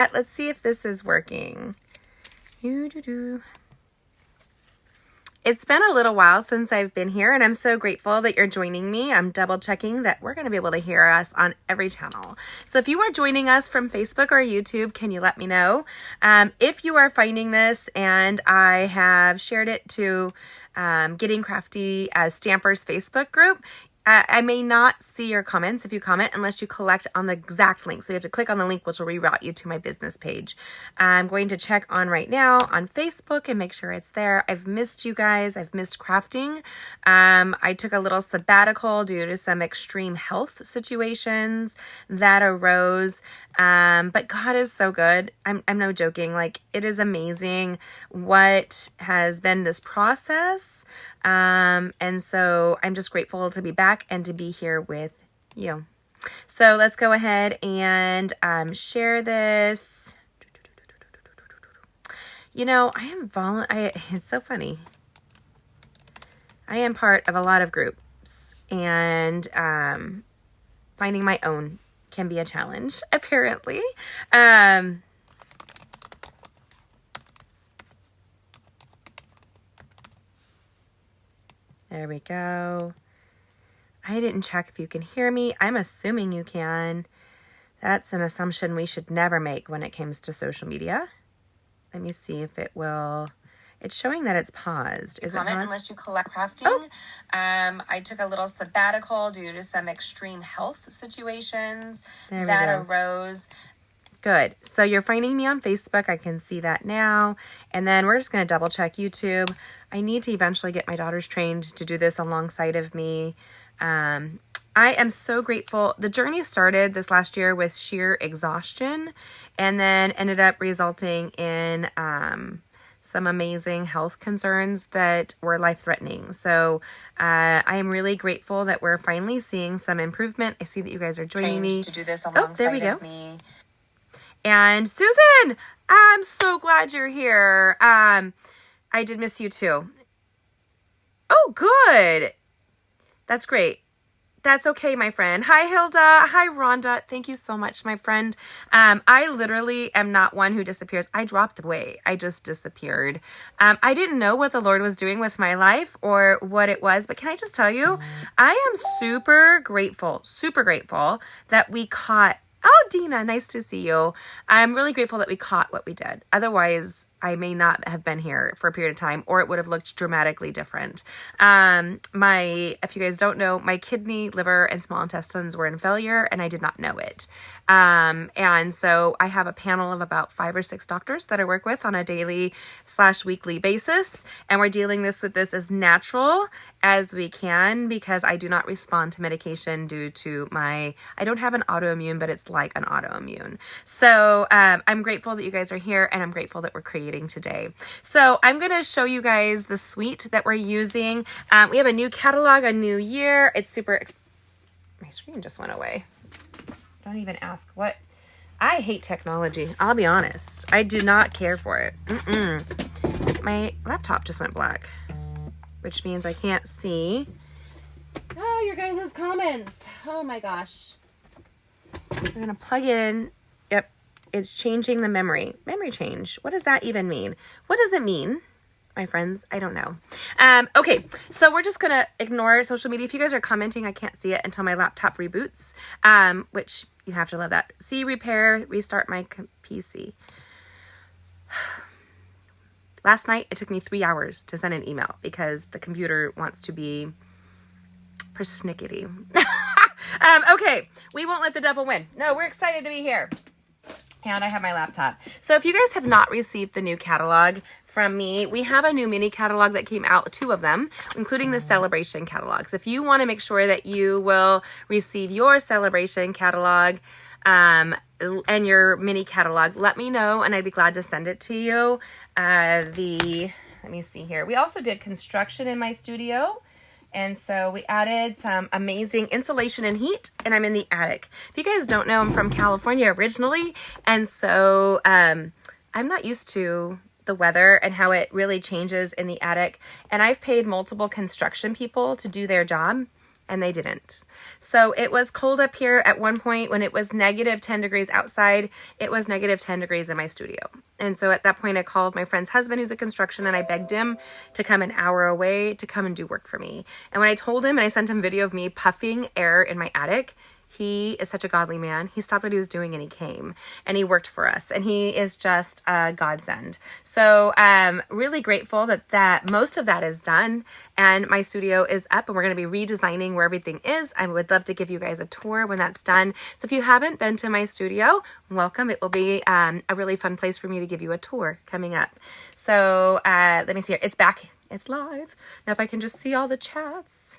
Let's see if this is working. It's been a little while since I've been here, and I'm so grateful that you're joining me. I'm double checking that we're going to be able to hear us on every channel. So if you are joining us from Facebook or YouTube, can you let me know? If you are finding this and I have shared it to Getting Crafty as Stampers Facebook group, I may not see your comments if you comment unless you collect on the exact link. So you have to click on the link, which will reroute you to my business page. I'm going to check on right now on Facebook and make sure it's there. I've missed you guys. I've missed crafting. I took a little sabbatical due to some extreme health situations that arose. But God is so good. I'm no joking. Like, it is amazing what has been this process. And so I'm just grateful to be back and to be here with you. So let's go ahead and share this. You know, it's so funny. I am part of a lot of groups, and finding my own can be a challenge, apparently. There we go. I didn't check if you can hear me. I'm assuming you can. That's an assumption we should never make when it comes to social media. Let me see if it will. It's showing that it's paused. Is it paused? Unless you collect crafting. Oh. I took a little sabbatical due to some extreme health situations that arose. Good. So you're finding me on Facebook. I can see that now. And then we're just going to double check YouTube. I need to eventually get my daughters trained to do this alongside of me. I am so grateful. The journey started this last year with sheer exhaustion and then ended up resulting in some amazing health concerns that were life-threatening. So I am really grateful that we're finally seeing some improvement. I see that you guys are joining me to do this alongside of me. And Susan, I'm so glad you're here. I did miss you too. Oh, good. That's great. That's okay, my friend. Hi, Hilda. Hi, Rhonda. Thank you so much, my friend. I literally am not one who disappears. I dropped away. I just disappeared. I didn't know what the Lord was doing with my life or what it was, but can I just tell you, I am super grateful that we caught. Oh, Dina, nice to see you. I'm really grateful that we caught what we did. Otherwise, I may not have been here for a period of time, or it would have looked dramatically different. If you guys don't know, my kidney, liver, and small intestines were in failure, and I did not know it. And so I have a panel of about 5 or 6 doctors that I work with on a daily/weekly basis, and we're dealing with this as natural as we can, because I do not respond to medication due to I don't have an autoimmune, but it's like an autoimmune. So I'm grateful that you guys are here, and I'm grateful that we're creating today. So I'm going to show you guys the suite that we're using. We have a new catalog, a new year. It's super, my screen just went away. Don't even ask what. I hate technology. I'll be honest. I do not care for it. My laptop just went black, which means I can't see. Oh, your guys' comments. Oh my gosh. We're going to plug in. Yep. It's changing the memory. Memory change. What does that even mean? What does it mean, my friends? I don't know. Okay, so we're just going to ignore social media. If you guys are commenting, I can't see it until my laptop reboots, which you have to love that. See, repair, restart my PC. Last night, it took me 3 hours to send an email because the computer wants to be persnickety. Okay, we won't let the devil win. No, we're excited to be here. And I have my laptop. So if you guys have not received the new catalog from me, we have a new mini catalog that came out, 2 of them, including the celebration catalogs. If you want to make sure that you will receive your celebration catalog and your mini catalog, let me know and I'd be glad to send it to you. Let me see here. We also did construction in my studio. And so we added some amazing insulation and heat, and I'm in the attic. If you guys don't know, I'm from California originally, and so I'm not used to the weather and how it really changes in the attic. And I've paid multiple construction people to do their job, and they didn't. So it was cold up here at one point when it was negative 10 degrees outside. It was negative 10 degrees in my studio. And so at that point, I called my friend's husband, who's a construction, and I begged him to come an hour away to come and do work for me. And when I told him and I sent him video of me puffing air in my attic, he is such a godly man. He stopped what he was doing and he came and he worked for us, and he is just a godsend. So really grateful that most of that is done and my studio is up, and we're going to be redesigning where everything is. I would love to give you guys a tour when that's done. So if you haven't been to my studio, welcome. It will be a really fun place for me to give you a tour coming up. So let me see here. It's back. It's live. Now if I can just see all the chats.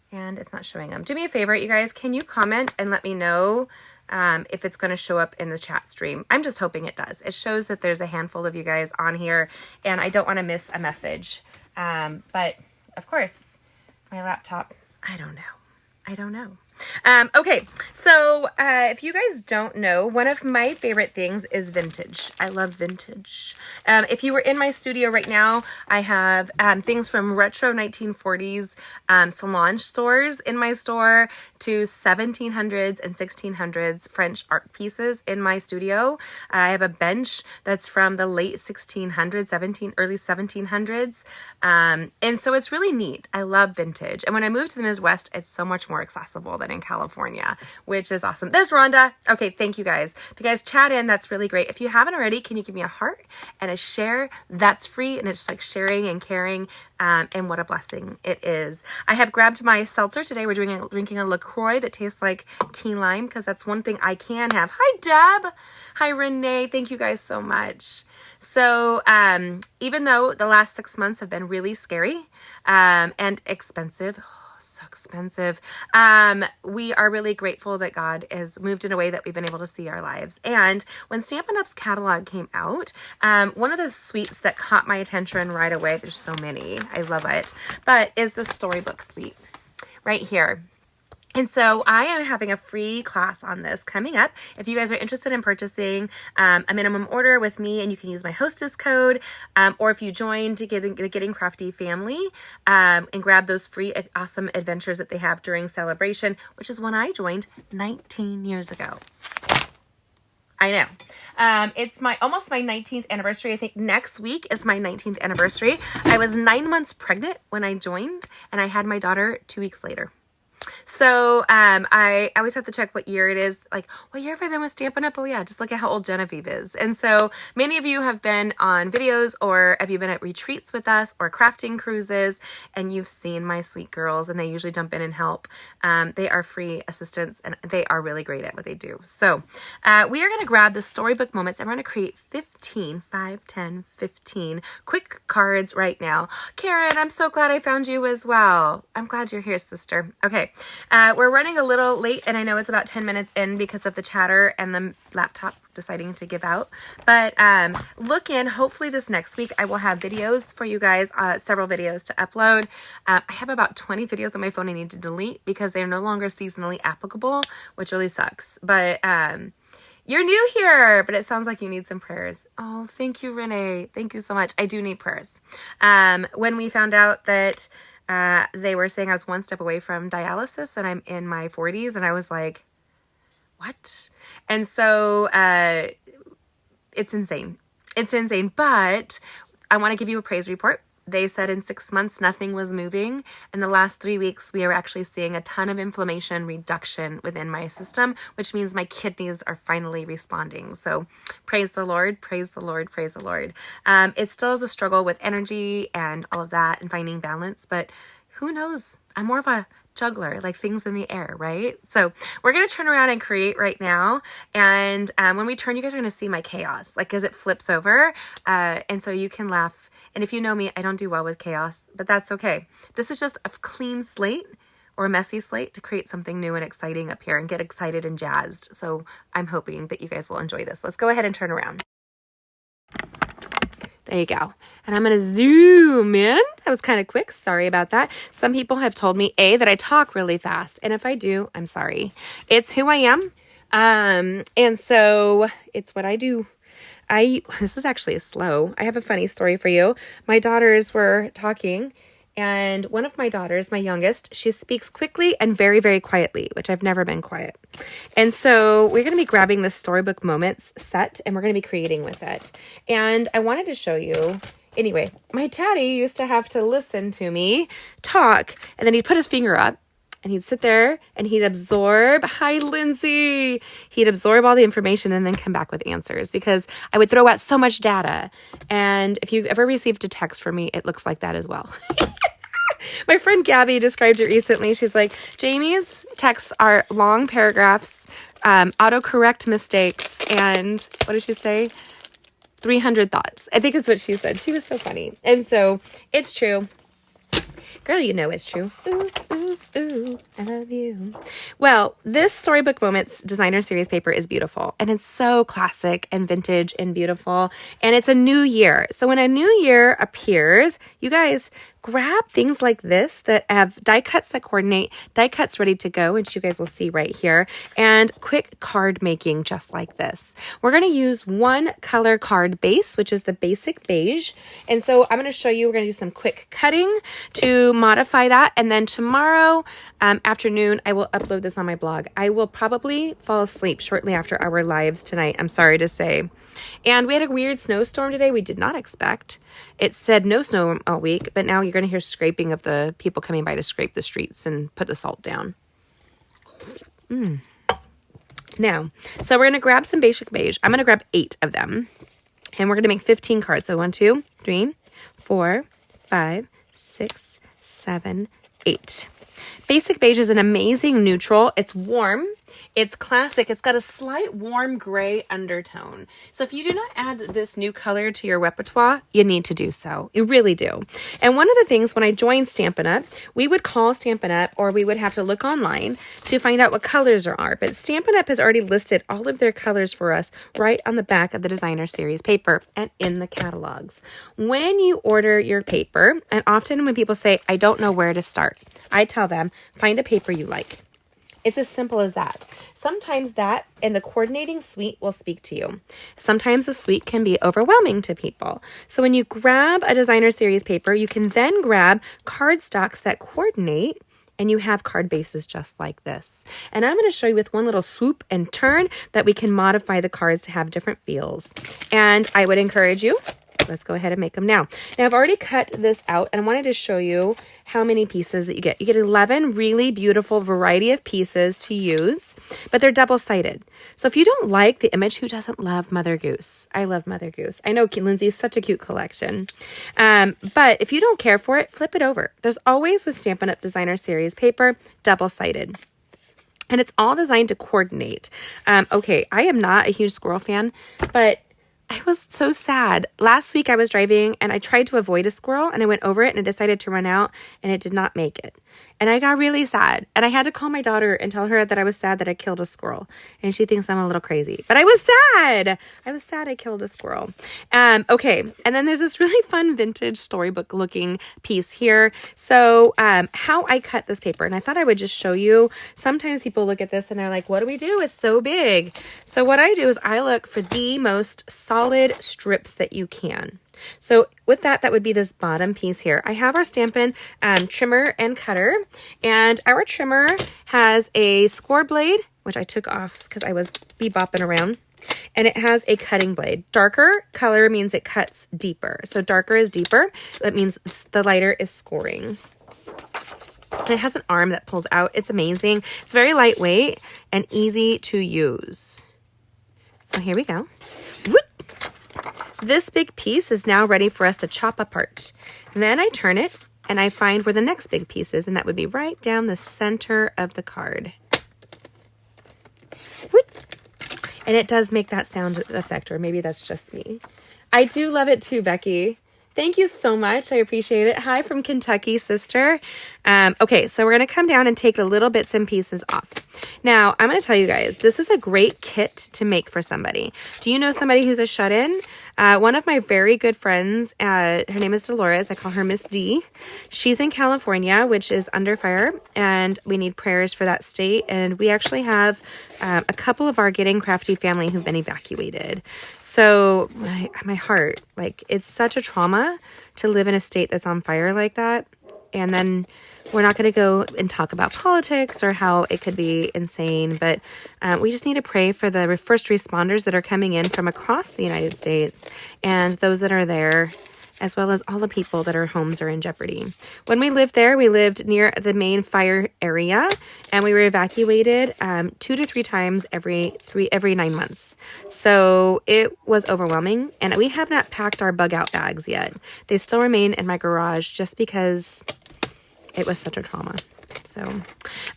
And it's not showing them. Do me a favor, you guys. Can you comment and let me know if it's going to show up in the chat stream? I'm just hoping it does. It shows that there's a handful of you guys on here, and I don't want to miss a message. But, of course, my laptop, I don't know. Okay, so if you guys don't know, one of my favorite things is vintage. I love vintage. If you were in my studio right now, I have things from retro 1940s Solange stores in my store to 1700s and 1600s French art pieces in my studio. I have a bench that's from the late 1600s, early 1700s. And so it's really neat. I love vintage. And when I moved to the Midwest, it's so much more accessible than in California, which is awesome. There's Rhonda. Okay, thank you guys. If you guys chat in, that's really great. If you haven't already, can you give me a heart and a share? That's free, and it's like sharing and caring, and what a blessing it is. I have grabbed my seltzer today. We're drinking a LaCroix that tastes like key lime, because that's one thing I can have. Hi, Deb. Hi, Renee. Thank you guys so much. So even though the last 6 months have been really scary and expensive, so expensive, we are really grateful that God has moved in a way that we've been able to see our lives. And when Stampin' Up's catalog came out, one of the suites that caught my attention right away, there's so many, I love it, but is the storybook suite right here. And so I am having a free class on this coming up. If you guys are interested in purchasing a minimum order with me, and you can use my hostess code, or if you join to the Getting Crafty family and grab those free awesome adventures that they have during celebration, which is when I joined 19 years ago. I know. It's almost my 19th anniversary. I think next week is my 19th anniversary. I was 9 months pregnant when I joined, and I had my daughter 2 weeks later. So I always have to check what year it is. Like, what year have I been with Stampin' Up? Oh yeah, just look at how old Genevieve is. And so many of you have been on videos, or have you been at retreats with us or crafting cruises, and you've seen my sweet girls, and they usually jump in and help. They are free assistants, and they are really great at what they do. So we are going to grab the storybook moments, and we're going to create 15 quick cards right now. Karen, I'm so glad I found you as well. I'm glad you're here, sister. Okay. We're running a little late, and I know it's about 10 minutes in because of the chatter and the laptop deciding to give out. But look in. Hopefully this next week I will have videos for you guys, several videos to upload. I have about 20 videos on my phone I need to delete because they're no longer seasonally applicable, which really sucks. But you're new here, but it sounds like you need some prayers. Oh, thank you, Renee. Thank you so much. I do need prayers. When we found out that they were saying I was one step away from dialysis, and I'm in my 40s, and I was like, what? And so it's insane. It's insane. But I want to give you a praise report. They said in 6 months, nothing was moving. In the last 3 weeks, we are actually seeing a ton of inflammation reduction within my system, which means my kidneys are finally responding. So praise the Lord, praise the Lord, praise the Lord. It still is a struggle with energy and all of that and finding balance, but who knows? I'm more of a juggler, like things in the air, right? So we're going to turn around and create right now. And when we turn, you guys are going to see my chaos, like as it flips over. And so you can laugh. And if you know me, I don't do well with chaos, but that's okay. This is just a clean slate or a messy slate to create something new and exciting up here and get excited and jazzed. So I'm hoping that you guys will enjoy this. Let's go ahead and turn around. There you go. And I'm going to zoom in. That was kind of quick. Sorry about that. Some people have told me, that I talk really fast. And if I do, I'm sorry. It's who I am. And so it's what I do. This is actually slow. I have a funny story for you. My daughters were talking, And one of my daughters, my youngest, she speaks quickly and very, very quietly, which I've never been quiet. And so we're going to be grabbing this Storybook Moments set and we're going to be creating with it. And I wanted to show you, anyway, my daddy used to have to listen to me talk and then he'd put his finger up and he'd sit there and he'd absorb, hi, Lindsay. He'd absorb all the information and then come back with answers because I would throw out so much data. And if you ever received a text from me, it looks like that as well. My friend Gabby described it recently. She's like, Jamie's texts are long paragraphs, autocorrect mistakes, and what did she say? 300 thoughts. I think is what she said. She was so funny. And so it's true. Girl, you know it's true. Ooh, ooh, ooh, I love you. Well, this Storybook Moments designer series paper is beautiful. And it's so classic and vintage and beautiful. And it's a new year. So when a new year appears, you guys grab things like this that have die cuts that coordinate, die cuts ready to go, which you guys will see right here, and quick card making just like this. We're going to use one color card base, which is the basic beige. And so I'm going to show you, we're going to do some quick cutting to modify that. And then tomorrow afternoon, I will upload this on my blog. I will probably fall asleep shortly after our lives tonight, I'm sorry to say. And we had a weird snowstorm today we did not expect. It said no snow all week, but now you're going to hear scraping of the people coming by to scrape the streets and put the salt down. Now, so we're going to grab some basic beige. I'm going to grab 8 of them. And we're going to make 15 cards. So 1, 2, 3, 4, 5, 6, 7, 8. Basic beige is an amazing neutral. It's warm. It's classic. It's got a slight warm gray undertone. So if you do not add this new color to your repertoire, you need to do so. You really do. And one of the things when I joined Stampin' Up, we would call Stampin' Up or we would have to look online to find out what colors there are. But Stampin' Up has already listed all of their colors for us right on the back of the designer series paper and in the catalogs. When you order your paper, and often when people say, I don't know where to start, I tell them, find a paper you like. It's as simple as that. Sometimes that and the coordinating suite will speak to you. Sometimes the suite can be overwhelming to people. So when you grab a designer series paper, you can then grab cardstocks that coordinate and you have card bases just like this. And I'm going to show you with one little swoop and turn that we can modify the cards to have different feels. And I would encourage you, let's go ahead and make them now. Now I've already cut this out and I wanted to show you how many pieces that you get. You get 11 really beautiful variety of pieces to use, but they're double-sided. So if you don't like the image, who doesn't love Mother Goose? I love Mother Goose. I know Lindsay is such a cute collection. But if you don't care for it, flip it over. There's always with Stampin' Up! Designer Series paper, double-sided. And it's all designed to coordinate. Okay, I am not a huge squirrel fan, but I was so sad. Last week I was driving and I tried to avoid a squirrel and I went over it and it decided to run out and it did not make it. And I got really sad. And I had to call my daughter and tell her that I was sad that I killed a squirrel. And she thinks I'm a little crazy. But I was sad. I was sad I killed a squirrel. Okay. And then there's this really fun vintage storybook looking piece here. So how I cut this paper. And I thought I would just show you. Sometimes people look at this and they're like, what do we do? It's so big. So what I do is I look for the most solid strips that you can. So with that, that would be this bottom piece here. I have our Stampin' trimmer and cutter, and our trimmer has a score blade, which I took off because I was bebopping around, and it has a cutting blade. Darker color means it cuts deeper. So darker is deeper. That means the lighter is scoring. And it has an arm that pulls out. It's amazing. It's very lightweight and easy to use. So here we go. Whoop! This big piece is now ready for us to chop apart. And then I turn it and I find where the next big piece is, and that would be right down the center of the card. Whoop. And it does make that sound effect, or maybe that's just me. I do love it too, Becky. Thank you so much. I appreciate it. Hi from Kentucky, sister. Okay, so we're going to come down and take the little bits and pieces off. Now, I'm going to tell you guys, this is a great kit to make for somebody. Do you know somebody who's a shut-in? One of my very good friends, her name is Dolores. I call her Miss D. She's in California, which is under fire, and we need prayers for that state. And we actually have a couple of our Getting Crafty family who've been evacuated. So my heart, like, it's such a trauma to live in a state that's on fire like that. And then we're not going to go and talk about politics or how it could be insane, but we just need to pray for the first responders that are coming in from across the United States and those that are there, as well as all the people that our homes are in jeopardy. When we lived there, we lived near the main fire area, and we were evacuated 2 to 3 times every 9 months. So it was overwhelming, and we have not packed our bug out bags yet. They still remain in my garage just because it was such a trauma. So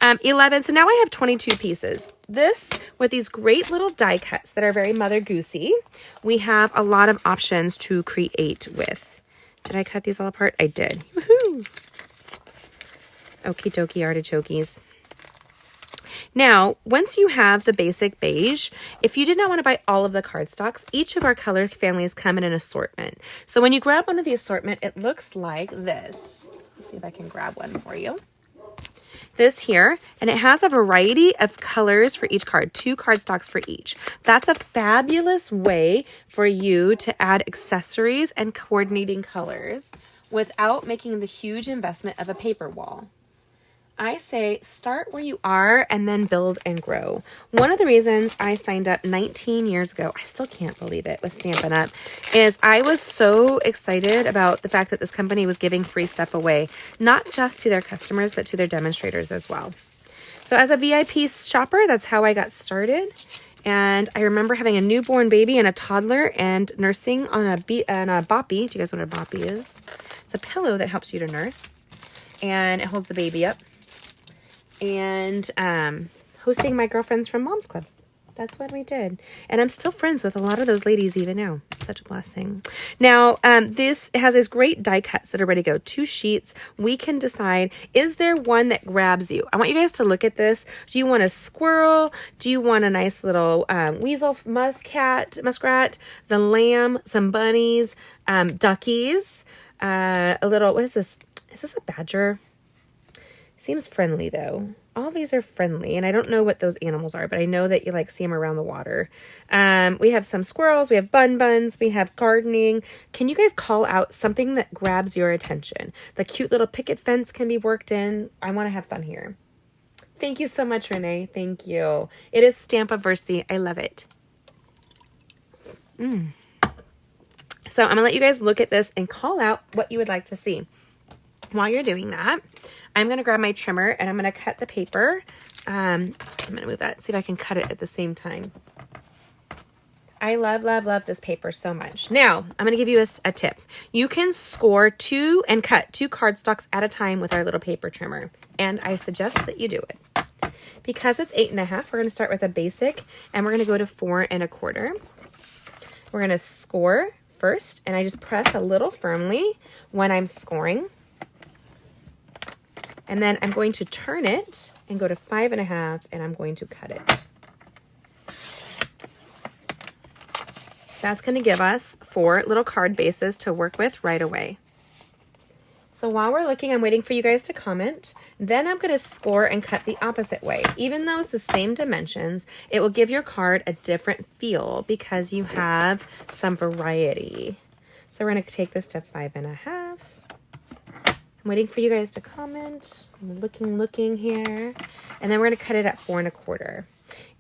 11. So now I have 22 pieces. This, with these great little die cuts that are very Mother Goosey, we have a lot of options to create with. Did I cut these all apart? I did. Woohoo! Okie dokie artichokes. Now, once you have the basic beige, if you did not want to buy all of the cardstocks, each of our color families come in an assortment. So when you grab one of the assortment, it looks like this. Let's see if I can grab one for you. This here, and it has a variety of colors for each card, 2 cardstocks for each. That's a fabulous way for you to add accessories and coordinating colors without making the huge investment of a paper wall. I say start where you are and then build and grow. One of the reasons I signed up 19 years ago, I still can't believe it, with Stampin' Up, is I was so excited about the fact that this company was giving free stuff away, not just to their customers, but to their demonstrators as well. So as a VIP shopper, that's how I got started. And I remember having a newborn baby and a toddler and nursing on a boppy. Do you guys know what a boppy is? It's a pillow that helps you to nurse, and it holds the baby up. And hosting my girlfriends from Mom's Club. That's what we did. And I'm still friends with a lot of those ladies even now. Such a blessing. Now, this has these great die cuts that are ready to go. 2 sheets. We can decide, is there one that grabs you? I want you guys to look at this. Do you want a squirrel? Do you want a nice little weasel, muskrat, the lamb, some bunnies, duckies, a little, what is this? Is this a badger? Seems friendly though. All these are friendly, and I don't know what those animals are, but I know that you see them around the water. We have some squirrels, we have buns, we have gardening. Can you guys call out something that grabs your attention? The cute little picket fence can be worked in. I want to have fun here. Thank you so much, Renee. Thank you. It is Stampiversary. I love it. So I'm going to let you guys look at this and call out what you would like to see. While you're doing that, I'm going to grab my trimmer and I'm going to cut the paper. I'm going to move that, see if I can cut it at the same time. I love, love, love this paper so much. Now, I'm going to give you a tip. You can score 2 and cut 2 cardstocks at a time with our little paper trimmer. And I suggest that you do it. Because it's 8.5, we're going to start with a basic and we're going to go to 4 1/4. We're going to score first, and I just press a little firmly when I'm scoring. And then I'm going to turn it and go to 5 1/2, and I'm going to cut it. That's going to give us 4 little card bases to work with right away. So while we're looking, I'm waiting for you guys to comment. Then I'm going to score and cut the opposite way. Even though it's the same dimensions, it will give your card a different feel because you have some variety. So we're going to take this to 5 1/2. I'm waiting for you guys to comment. I'm looking here. And then we're going to cut it at 4 1/4.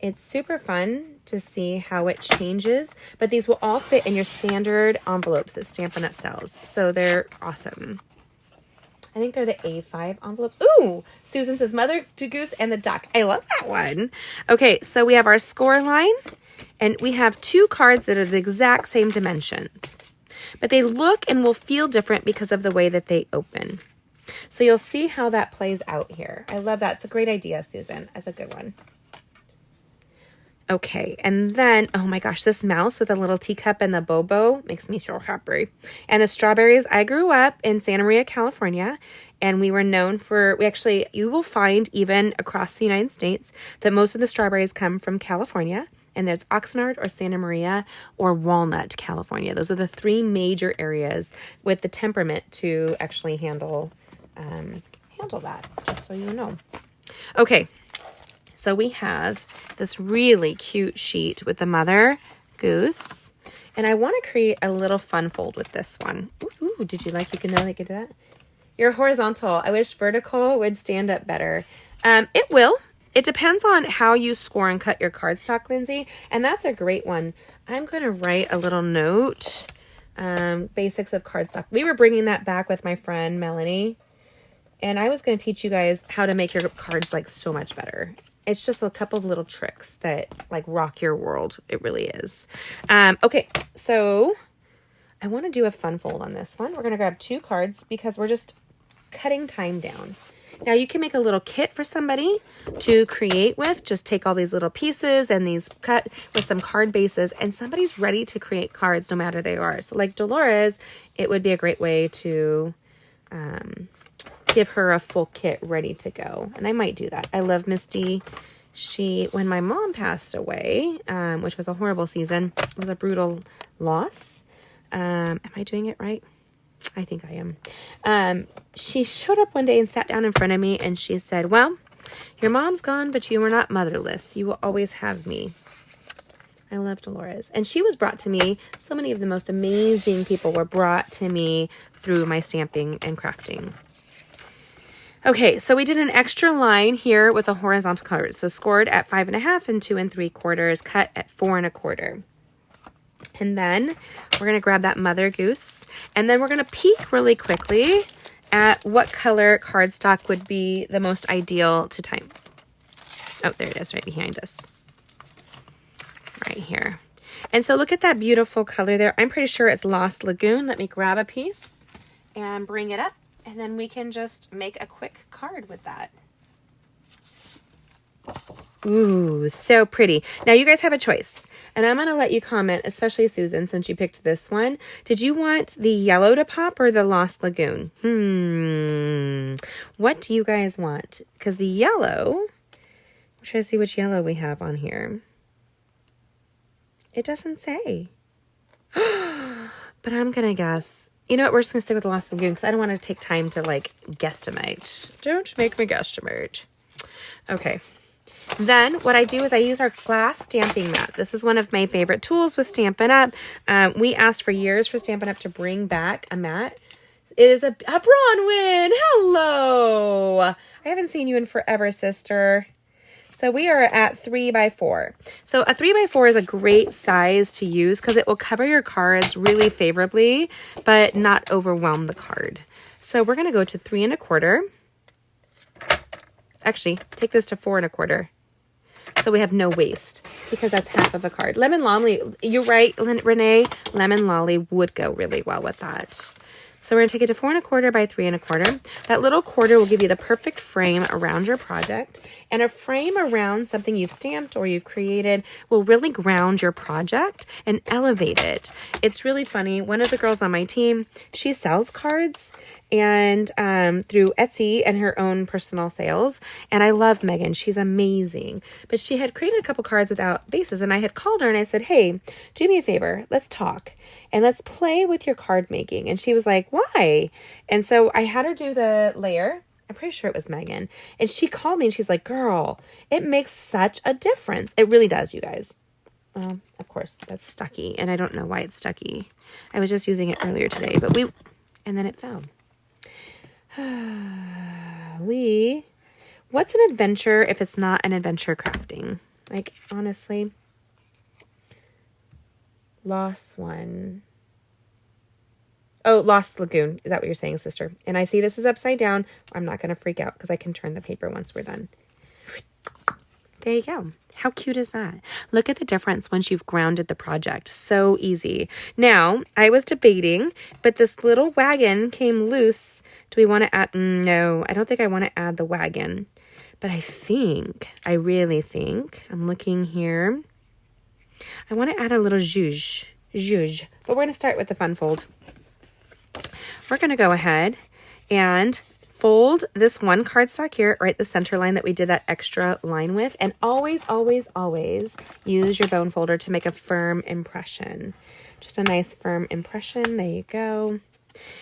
It's super fun to see how it changes, but these will all fit in your standard envelopes that Stampin' Up sells. So they're awesome. I think they're the A5 envelopes. Ooh, Susan says Mother Goose and the Duck. I love that one. Okay, so we have our score line, and we have 2 cards that are the exact same dimensions. But they look and will feel different because of the way that they open. So you'll see how that plays out here. I love that. It's a great idea, Susan. That's a good one. Okay, and then, oh my gosh, this mouse with a little teacup and the bobo makes me so happy. And the strawberries, I grew up in Santa Maria, California, and we were known for, you will find even across the United States that most of the strawberries come from California. And there's Oxnard or Santa Maria or Walnut, California. Those are the 3 major areas with the temperament to actually handle that, just so you know. Okay, so we have this really cute sheet with the Mother Goose. And I want to create a little fun fold with this one. Ooh, did you like, you can know they could do that? You're horizontal. I wish vertical would stand up better. It will. It depends on how you score and cut your cardstock, Lindsay. And that's a great one. I'm going to write a little note. Basics of cardstock. We were bringing that back with my friend Melanie. And I was going to teach you guys how to make your cards like so much better. It's just a couple of little tricks that like rock your world. It really is. Okay, so I want to do a fun fold on this one. We're going to grab 2 cards because we're just cutting time down. Now you can make a little kit for somebody to create with. Just take all these little pieces and these cut with some card bases and somebody's ready to create cards no matter they are. So like Dolores, it would be a great way to give her a full kit ready to go. And I might do that. I love Misty. When my mom passed away, which was a horrible season, it was a brutal loss. Am I doing it right? I think I am. She showed up one day and sat down in front of me and she said, well, your mom's gone, but you are not motherless. You will always have me. I love Dolores. And she was brought to me. So many of the most amazing people were brought to me through my stamping and crafting. Okay, so we did an extra line here with a horizontal color. So scored at 5.5 and 2 3/4, cut at 4 1/4. And then we're going to grab that Mother Goose. And then we're going to peek really quickly at what color cardstock would be the most ideal to time. Oh, there it is right behind us. Right here. And so look at that beautiful color there. I'm pretty sure it's Lost Lagoon. Let me grab a piece and bring it up. And then we can just make a quick card with that. Ooh, so pretty. Now you guys have a choice. And I'm going to let you comment, especially Susan, since you picked this one. Did you want the yellow to pop or the Lost Lagoon? What do you guys want? Because the yellow, I'm trying to see which yellow we have on here. It doesn't say. But I'm going to guess. You know what? We're just going to stick with the Lost Lagoon because I don't want to take time to like guesstimate. Don't make me guesstimate. Okay. Then what I do is I use our glass stamping mat. This is one of my favorite tools with Stampin' Up. We asked for years for Stampin' Up to bring back a mat. It is a Bronwyn. Hello. I haven't seen you in forever, sister. So we are at 3x4. So a 3x4 is a great size to use because it will cover your cards really favorably, but not overwhelm the card. So we're going to go to 3 1/4. Actually, take this to 4 1/4. So we have no waste because that's half of a card. Lemon Lolly, you're right, Renee. Lemon Lolly would go really well with that. So we're going to take it to 4 1/4 by 3 1/4. That little quarter will give you the perfect frame around your project. And a frame around something you've stamped or you've created will really ground your project and elevate it. It's really funny. One of the girls on my team, she sells cards and through Etsy and her own personal sales. And I love Megan. She's amazing. But she had created a couple cards without bases. And I had called her and I said, hey, do me a favor. Let's talk. And let's play with your card making. And she was like, why? And so I had her do the layer. I'm pretty sure it was Megan. And she called me and she's like, girl, it makes such a difference. It really does, you guys. Of course, that's stucky. And I don't know why it's stucky. I was just using it earlier today. And then it fell. What's an adventure if it's not an adventure crafting? Like, honestly. Lost one. Oh, Lost Lagoon. Is that what you're saying, sister? And I see this is upside down. I'm not going to freak out because I can turn the paper once we're done. There you go. How cute is that? Look at the difference once you've grounded the project. So easy. Now, I was debating, but this little wagon came loose. Do we want to add? No, I don't think I want to add the wagon. But I really think, I'm looking here. I want to add a little zhuzh. But we're going to start with the fun fold. We're going to go ahead and fold this one cardstock here, right the center line that we did that extra line with. And always, always, always use your bone folder to make a firm impression. Just a nice firm impression. There you go.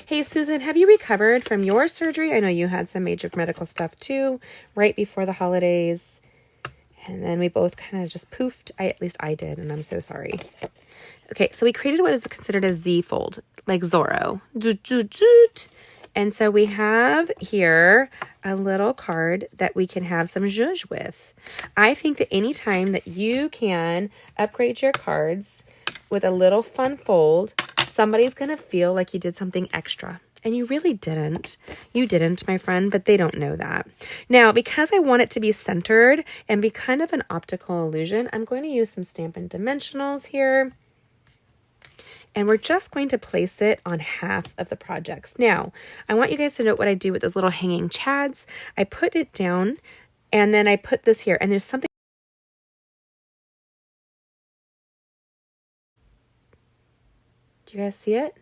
Hey, Susan, have you recovered from your surgery? I know you had some major medical stuff too, right before the holidays. And then we both kind of just poofed. At least I did, and I'm so sorry. Okay, so we created what is considered a Z fold, like Zorro. And so we have here a little card that we can have some zhuzh with. I think that anytime that you can upgrade your cards with a little fun fold, somebody's going to feel like you did something extra. And you really didn't. You didn't, my friend, but they don't know that. Now, because I want it to be centered and be kind of an optical illusion, I'm going to use some Stampin' Dimensionals here. And we're just going to place it on half of the projects. Now, I want you guys to note what I do with those little hanging chads. I put it down, and then I put this here, and there's something. Do you guys see it?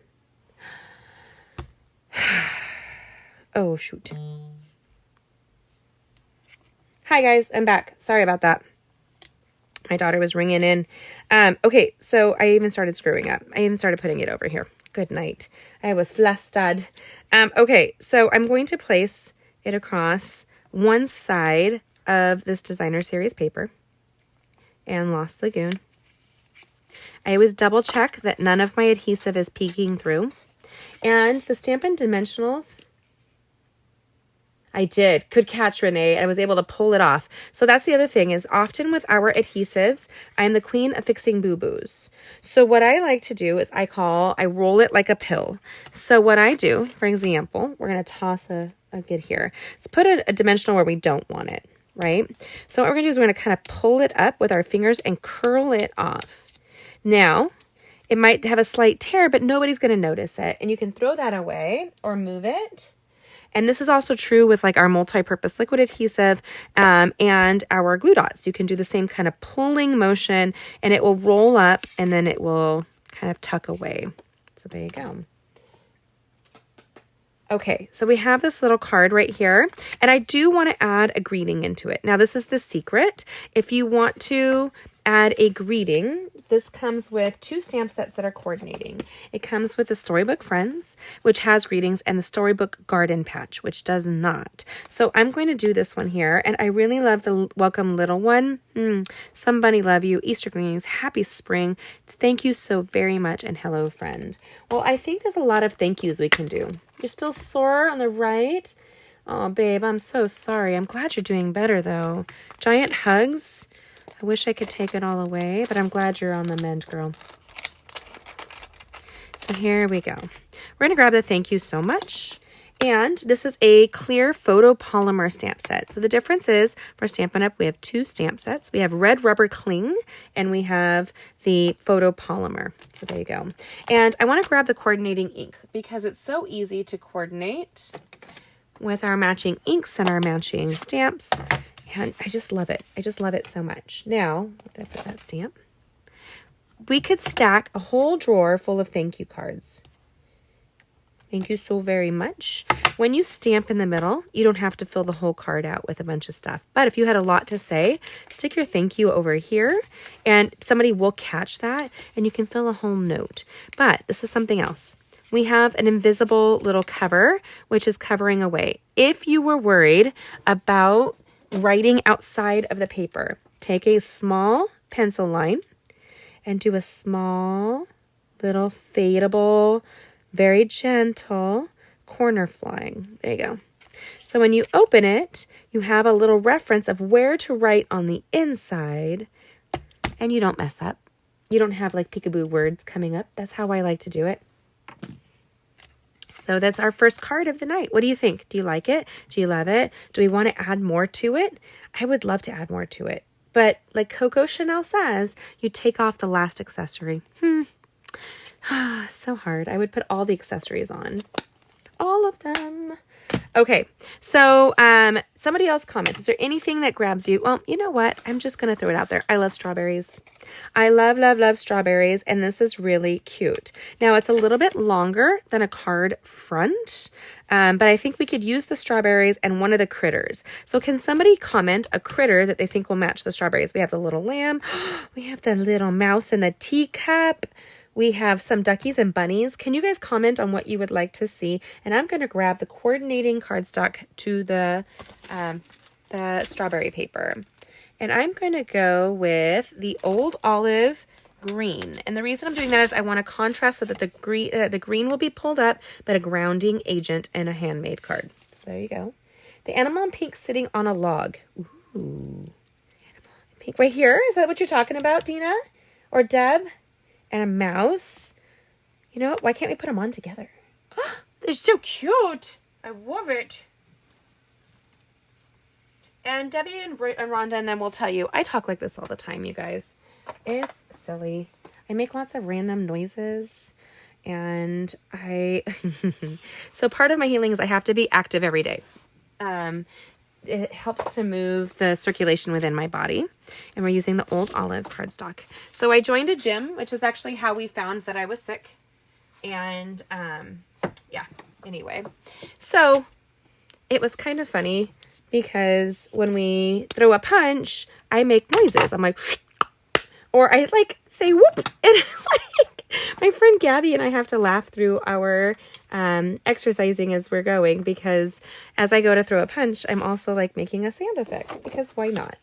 Oh, shoot. Hi, guys. I'm back. Sorry about that. My daughter was ringing in. Okay, so I even started screwing up. I even started putting it over here. Good night. I was flustered. Okay, so I'm going to place it across one side of this designer series paper and Lost Lagoon. I always double check that none of my adhesive is peeking through. And the Stampin' Dimensionals, I did. Good catch, Renee. I was able to pull it off. So that's the other thing is often with our adhesives, I'm the queen of fixing boo-boos. So what I like to do is I roll it like a pill. So what I do, for example, we're going to toss a good here. Let's put a dimensional where we don't want it, right? So what we're going to do is we're going to kind of pull it up with our fingers and curl it off. Now, it might have a slight tear, but nobody's going to notice it. And you can throw that away or move it. And this is also true with like our multi-purpose liquid adhesive and our glue dots. You can do the same kind of pulling motion and it will roll up and then it will kind of tuck away. So there you go. Okay, so we have this little card right here, and I do want to add a greeting into it. Now, this is the secret. If you want to add a greeting, this comes with 2 stamp sets that are coordinating. It comes with the Storybook Friends, which has greetings, and the Storybook Garden Patch, which does not. So I'm going to do this one here, and I really love the Welcome Little one. Somebody love you. Easter greetings. Happy spring. Thank you so very much, and hello, friend. Well, I think there's a lot of thank yous we can do. You're still sore on the right? Oh, babe, I'm so sorry. I'm glad you're doing better, though. Giant hugs. I wish I could take it all away, but I'm glad you're on the mend, girl. So here we go. We're going to grab the thank you so much. And this is a clear photopolymer stamp set. So the difference is for Stampin' Up, we have 2 stamp sets. We have red rubber cling and we have the photopolymer. So there you go. And I want to grab the coordinating ink because it's so easy to coordinate with our matching inks and our matching stamps. And I just love it. I just love it so much. Now, where did I put that stamp? We could stack a whole drawer full of thank you cards. Thank you so very much. When you stamp in the middle, you don't have to fill the whole card out with a bunch of stuff. But if you had a lot to say, stick your thank you over here and somebody will catch that and you can fill a whole note. But this is something else. We have an invisible little cover, which is covering away. If you were worried about writing outside of the paper, take a small pencil line and do a small little fadeable, very gentle corner flying. There you go. So when you open it, you have a little reference of where to write on the inside and you don't mess up. You don't have like peekaboo words coming up. That's how I like to do it. So that's our first card of the night. What do you think? Do you like it? Do you love it? Do we want to add more to it? I would love to add more to it. But like Coco Chanel says, you take off the last accessory. So hard. I would put all the accessories on. All of them. Okay, so somebody else comments. Is there anything that grabs you? Well, you know what? I'm just going to throw it out there. I love strawberries. I love, love, love strawberries, and this is really cute. Now, it's a little bit longer than a card front, but I think we could use the strawberries and one of the critters. So can somebody comment a critter that they think will match the strawberries? We have the little lamb. We have the little mouse in the teacup. We have some duckies and bunnies. Can you guys comment on what you would like to see? And I'm going to grab the coordinating cardstock to the strawberry paper. And I'm going to go with the old olive green. And the reason I'm doing that is I want to contrast so that the green will be pulled up, but a grounding agent and a handmade card. So there you go. The animal in pink sitting on a log. Ooh. Pink right here. Is that what you're talking about, Dina? Or Deb? And a mouse. You know what? Why can't we put them on together? They're so cute. I love it. And Debbie and Rhonda and them will tell you, I talk like this all the time, you guys. It's silly. I make lots of random noises. And so part of my healing is I have to be active every day. It helps to move the circulation within my body. And we're using the old olive cardstock. So I joined a gym, which is actually how we found that I was sick. And yeah, anyway. So it was kind of funny because when we throw a punch, I make noises. I'm like, or I like say whoop. And like my friend Gabby and I have to laugh through our exercising as we're going, because as I go to throw a punch, I'm also like making a sound effect, because why not?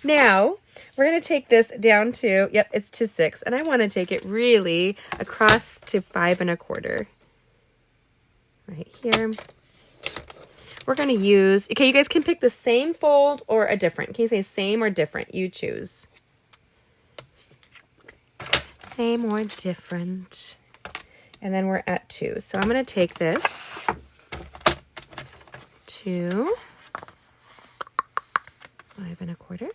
Now we're going to take this down to, yep, it's to 6, and I want to take it really across to 5 1/4 right here. We're going to use, okay, you guys can pick the same fold or a different. Can you say same or different? You choose. Same or different. And then we're at 2. So I'm going to take this to 5 1/4.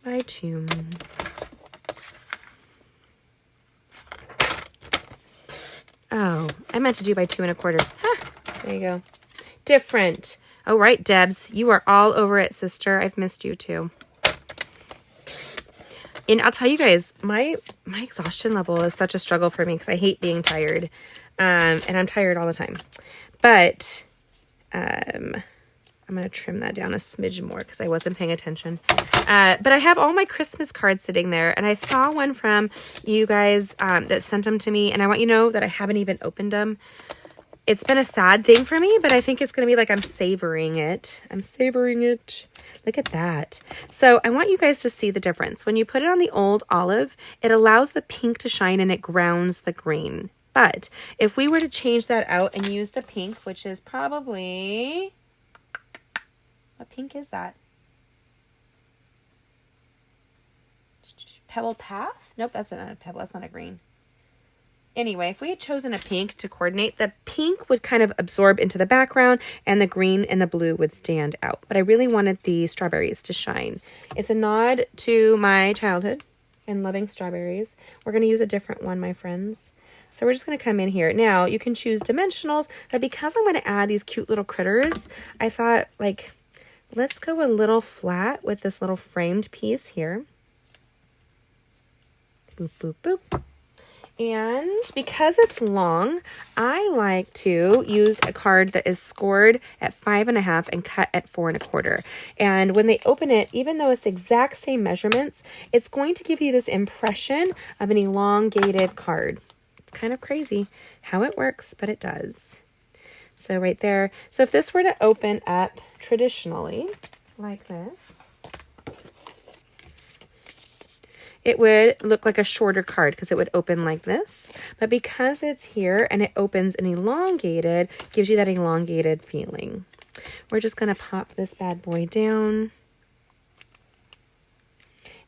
By 2. Oh, I meant to do by 2 1/4. Huh, there you go. Different. Oh, right, Debs. You are all over it, sister. I've missed you too. And I'll tell you guys, my exhaustion level is such a struggle for me because I hate being tired. And I'm tired all the time. But I'm going to trim that down a smidge more because I wasn't paying attention. But I have all my Christmas cards sitting there. And I saw one from you guys that sent them to me. And I want you to know that I haven't even opened them. It's been a sad thing for me, but I think it's going to be like I'm savoring it. I'm savoring it. Look at that. So I want you guys to see the difference. When you put it on the old olive, it allows the pink to shine and it grounds the green. But if we were to change that out and use the pink, which is probably... What pink is that? Pebble Path? Nope, that's not a pebble. That's not a green. Anyway, if we had chosen a pink to coordinate, the pink would kind of absorb into the background and the green and the blue would stand out. But I really wanted the strawberries to shine. It's a nod to my childhood and loving strawberries. We're going to use a different one, my friends. So we're just going to come in here. Now, you can choose dimensionals, but because I'm going to add these cute little critters, I thought, like, let's go a little flat with this little framed piece here. Boop, boop, boop. And because it's long, I like to use a card that is scored at 5 1/2 and cut at 4 1/4. And when they open it, even though it's the exact same measurements, it's going to give you this impression of an elongated card. It's kind of crazy how it works, but it does. So right there. So if this were to open up traditionally like this, it would look like a shorter card because it would open like this. But because it's here and it opens an elongated, gives you that elongated feeling. We're just going to pop this bad boy down.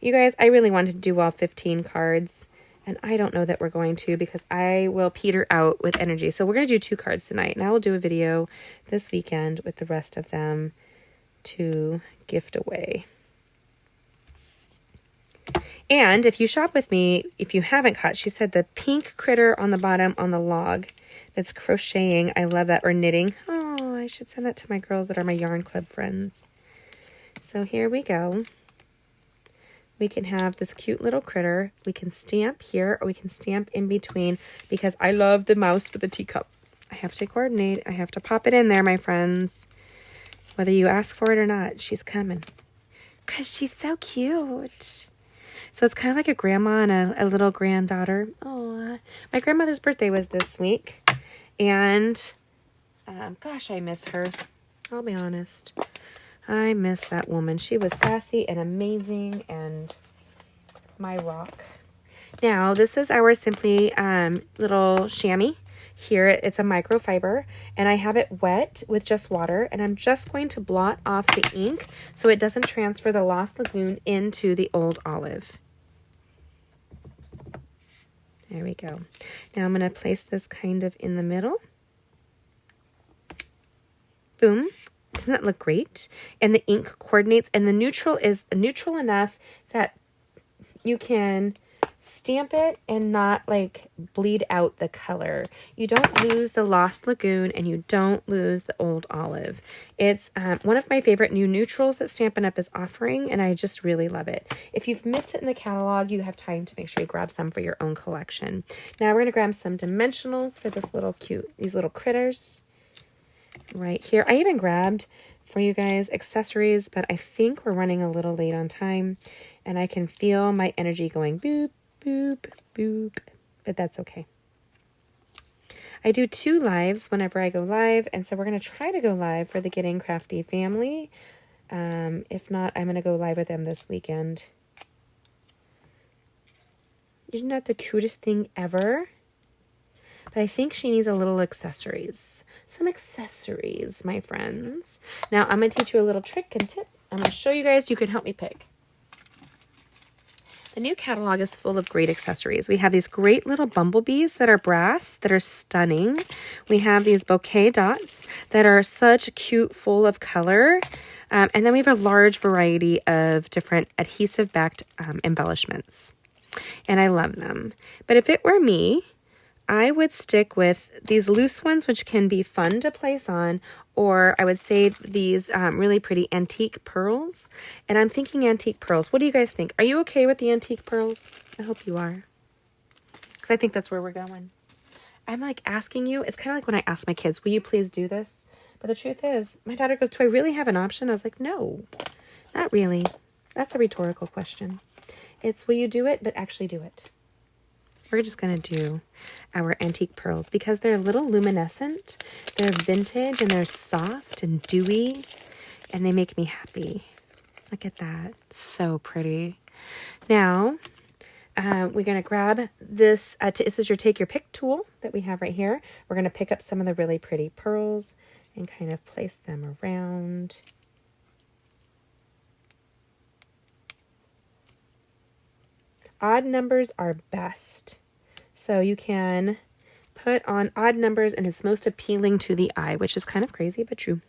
You guys, I really wanted to do all 15 cards. And I don't know that we're going to because I will peter out with energy. So we're going to do 2 cards tonight. And I will do a video this weekend with the rest of them to gift away. And if you shop with me, if you haven't caught, she said the pink critter on the bottom on the log that's crocheting. I love that. Or knitting. Oh, I should send that to my girls that are my yarn club friends. So here we go. We can have this cute little critter. We can stamp here or we can stamp in between because I love the mouse with the teacup. I have to coordinate. I have to pop it in there, my friends. Whether you ask for it or not, she's coming. Because she's so cute. So it's kind of like a grandma and a little granddaughter. Oh, my grandmother's birthday was this week. And, gosh, I miss her. I'll be honest. I miss that woman. She was sassy and amazing and my rock. Now, this is our Simply little chamois. Here, it's a microfiber, and I have it wet with just water, and I'm just going to blot off the ink so it doesn't transfer the Lost Lagoon into the old olive. There we go. Now I'm going to place this kind of in the middle. Boom. Doesn't that look great? And the ink coordinates, and the neutral is neutral enough that you can stamp it and not like bleed out the color. You don't lose the Lost Lagoon and you don't lose the old olive. It's one of my favorite new neutrals that Stampin' Up! Is offering, and I just really love it. If you've missed it in the catalog, you have time to make sure you grab some for your own collection. Now we're going to grab some dimensionals for this little these little critters right here. I even grabbed for you guys accessories, but I think we're running a little late on time, and I can feel my energy going boop, boop, boop, but that's okay. I do 2 lives whenever I go live, and so we're going to try to go live for the Getting Crafty family. If not, I'm going to go live with them this weekend. Isn't that the cutest thing ever? But I think she needs a little accessories. Some accessories, my friends. Now, I'm going to teach you a little trick and tip. I'm going to show you guys. You can help me pick. The new catalog is full of great accessories. We have these great little bumblebees that are brass, that are stunning. We have these bouquet dots that are such cute, full of color. And then we have a large variety of different adhesive-backed embellishments. And I love them. But if it were me, I would stick with these loose ones, which can be fun to place on, or I would save these really pretty antique pearls. And I'm thinking antique pearls. What do you guys think? Are you okay with the antique pearls? I hope you are, because I think that's where we're going. I'm like asking you. It's kind of like when I ask my kids, will you please do this? But the truth is, my daughter goes, do I really have an option? I was like, no, not really. That's a rhetorical question. It's, will you do it, but actually do it. We're just going to do our antique pearls because they're a little luminescent. They're vintage and they're soft and dewy and they make me happy. Look at that. So pretty. Now, we're going to grab this. This is your take your pick tool that we have right here. We're going to pick up some of the really pretty pearls and kind of place them around. Odd numbers are best. So you can put on odd numbers and it's most appealing to the eye, which is kind of crazy, but true.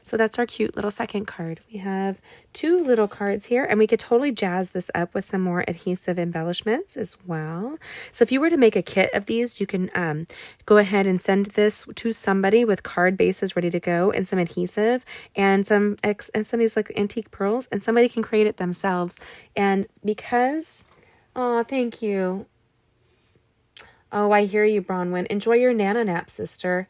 So that's our cute little second card. We have 2 little cards here, and we could totally jazz this up with some more adhesive embellishments as well. So if you were to make a kit of these, you can go ahead and send this to somebody with card bases ready to go and some adhesive and some of these like antique pearls, and somebody can create it themselves. And because... Oh, thank you. Oh, I hear you, Bronwyn. Enjoy your Nana nap, sister.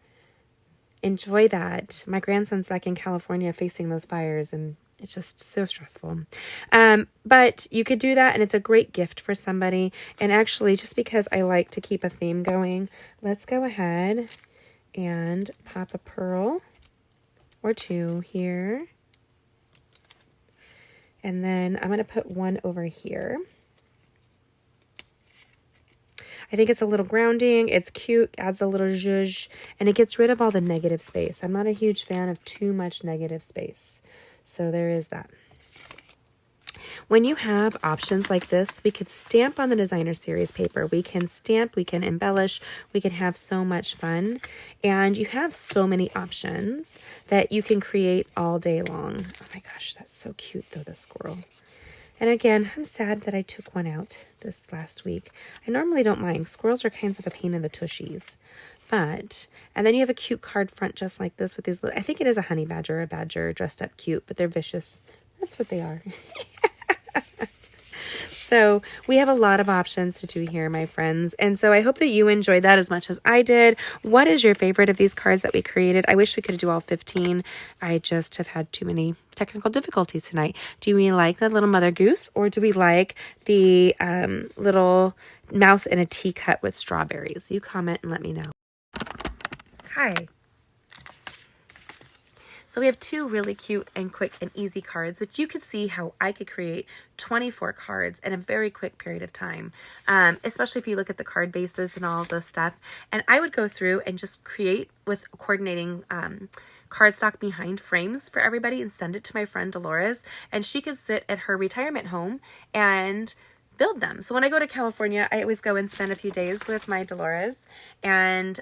Enjoy that. My grandson's back in California facing those fires, and it's just so stressful. But you could do that, and it's a great gift for somebody. And actually, just because I like to keep a theme going, let's go ahead and pop a pearl or 2 here. And then I'm going to put 1 over here. I think it's a little grounding. It's cute, adds a little zhuzh, and it gets rid of all the negative space. I'm not a huge fan of too much negative space. So there is that. When you have options like this, we could stamp on the designer series paper. We can stamp, we can embellish, we can have so much fun. And you have so many options that you can create all day long. Oh my gosh, that's so cute though, the squirrel. And again, I'm sad that I took one out this last week. I normally don't mind. Squirrels are kinds of a pain in the tushies. But, and then you have a cute card front just like this with these little, I think it is a honey badger, a badger dressed up cute, but they're vicious. That's what they are. So we have a lot of options to do here, my friends. And so I hope that you enjoyed that as much as I did. What is your favorite of these cards that we created? I wish we could do all 15. I just have had too many technical difficulties tonight. Do we like the little mother goose, or do we like the little mouse in a teacup with strawberries? You comment and let me know. Hi. So we have 2 really cute and quick and easy cards, which you could see how I could create 24 cards in a very quick period of time, especially if you look at the card bases and all of this stuff. And I would go through and just create with coordinating cardstock behind frames for everybody and send it to my friend Dolores, and she could sit at her retirement home and build them. So when I go to California, I always go and spend a few days with my Dolores, and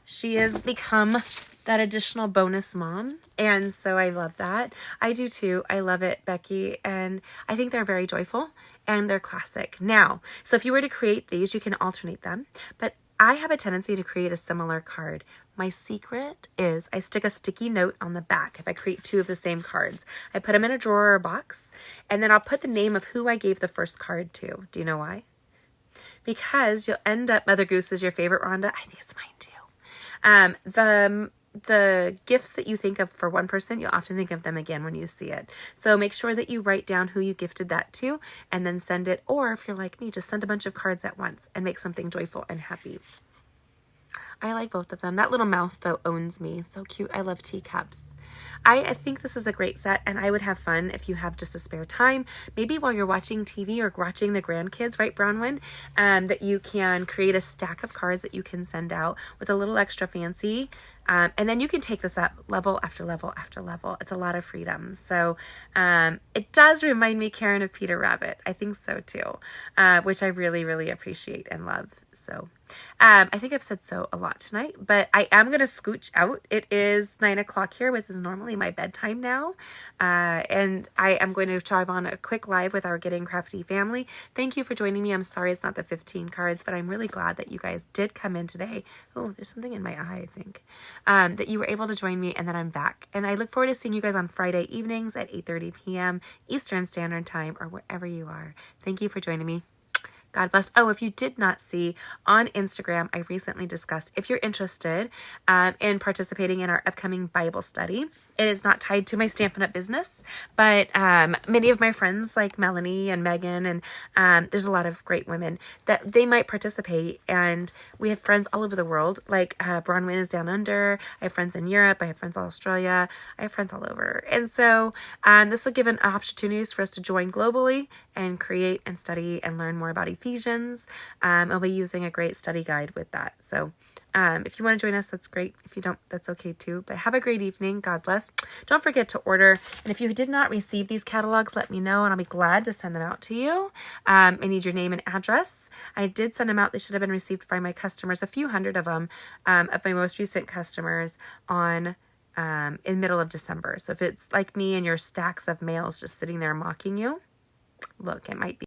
she has become that additional bonus mom, and so I love that. I do too. I love it, Becky, and I think they're very joyful and they're classic. Now, so if you were to create these, you can alternate them, but I have a tendency to create a similar card. My secret is I stick a sticky note on the back if I create 2 of the same cards. I put them in a drawer or a box, and then I'll put the name of who I gave the first card to. Do you know why? Because you'll end up, Mother Goose is your favorite, Rhonda. I think it's mine too. The gifts that you think of for one person, you'll often think of them again when you see it. So make sure that you write down who you gifted that to and then send it. Or if you're like me, just send a bunch of cards at once and make something joyful and happy. I like both of them. That little mouse, though, owns me. So cute. I love teacups. I think this is a great set, and I would have fun if you have just a spare time, maybe while you're watching TV or watching the grandkids, right, Bronwyn, that you can create a stack of cards that you can send out with a little extra fancy. And then you can take this up level after level after level. It's a lot of freedom. So it does remind me, Karen, of Peter Rabbit. I think so too, which I really, really appreciate and love. So I think I've said so a lot tonight, but I am going to scooch out. It is 9 o'clock here, which is normally my bedtime now. And I am going to drive on a quick live with our Getting Crafty family. Thank you for joining me. I'm sorry it's not the 15 cards, but I'm really glad that you guys did come in today. Oh, there's something in my eye, I think. That you were able to join me and that I'm back. And I look forward to seeing you guys on Friday evenings at 8:30 p.m. Eastern Standard Time or wherever you are. Thank you for joining me. God bless. Oh, if you did not see on Instagram, I recently discussed if you're interested in participating in our upcoming Bible study. It is not tied to my Stampin' Up! Business, but many of my friends like Melanie and Megan, and there's a lot of great women that they might participate. And we have friends all over the world, like Bronwyn is down under. I have friends in Europe. I have friends in Australia. I have friends all over. And so this will give an opportunities for us to join globally and create and study and learn more about Ephesians. I'll be using a great study guide with that. So if you want to join us, that's great. If you don't, that's okay too. But have a great evening. God bless. Don't forget to order. And if you did not receive these catalogs, let me know and I'll be glad to send them out to you. I need your name and address. I did send them out. They should have been received by my customers, a few hundred of them, of my most recent customers on in middle of December. So if it's like me and your stacks of mails just sitting there mocking you, look, it might be